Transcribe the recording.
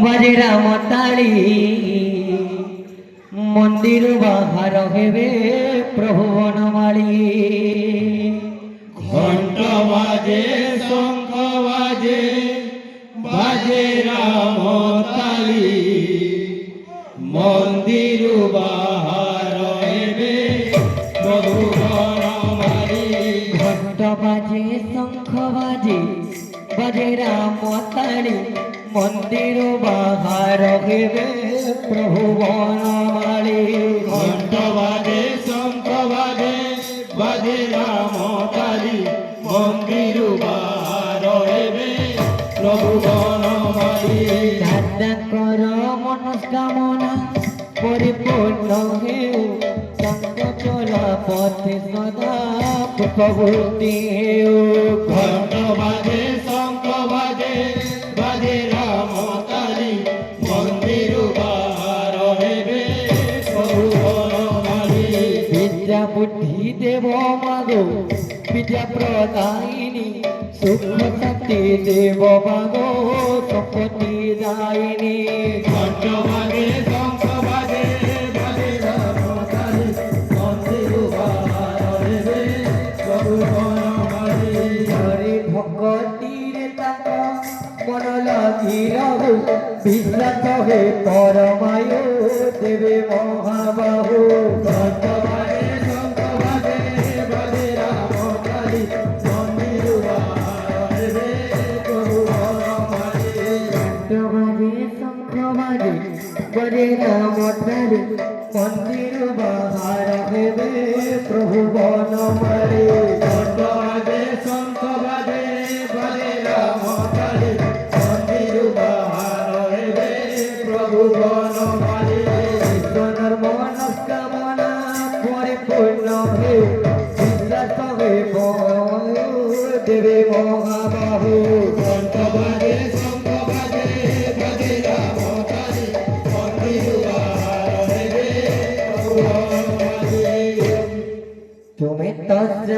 বাজে রাম তাড়ি মন্দির বাহার হেবে প্রভু বনমালী ঘণ্ট বাজে শঙ্খ বাজে বাজে রাম তালি মন্দির বাহার হেবে প্রভু বনমালী ঘণ্ট বাজে শঙ্খ বাজে বাজে রাম তাড়ি মন্দির বাহার হেবে প্রভু বনমালী ঘণ্ট বাজে শঙ্খ বাজে বাজে রাম তালি মন্দির বাহার হেবে প্রভু বনমালী দাদা কর মনস্কামনা পরিপূর্ণ হেউ সঙ্গ চলা পথে সদা প্রভুতি হেউ ঘণ্ট বাজে শঙ্খ বাজে বাজে রাম তালি মন্দির বাহার হেবে প্রভু বনমালী বিদ্যা বুদ্ধি দেব মাগো বিদ্যা প্রদায়িনী সুখ শক্তি দেব মাগো সম্পত্তি দায়িনী ঘণ্ট বাজে শঙ্খ বাজে বাজে রাম তালি মন্দির বাহার হেবে প্রভু বনমালী হরে ভক্তির তাক মন লাগি রহু বিশ্বাস হে পরমায়ু দেবে মহাবাহু ঘণ্ট বাজে শঙ্খ বাজে বাজে রাম তালি মন্দির বাহার হেবে প্রভু বনমালী বাজে শঙ্খ বাজে বাজে রাম তালি মন্দির বাহার হেবে প্রভু বনমালী ঘণ্ট বাজে শঙ্খ বাজে বাজে রাম তালি মন্দির বাহার হেবে প্রভু বনমালী ঈশ্বর মনস্কামনা পরিপূর্ণ হে বিশ্বাস হে দেবে মহাবাহু ঘণ্ট বাজে শঙ্খ বাজে বাজে রাম তালি মন্দির বাহার হেবে প্রভু বনমালী তুমি তস্য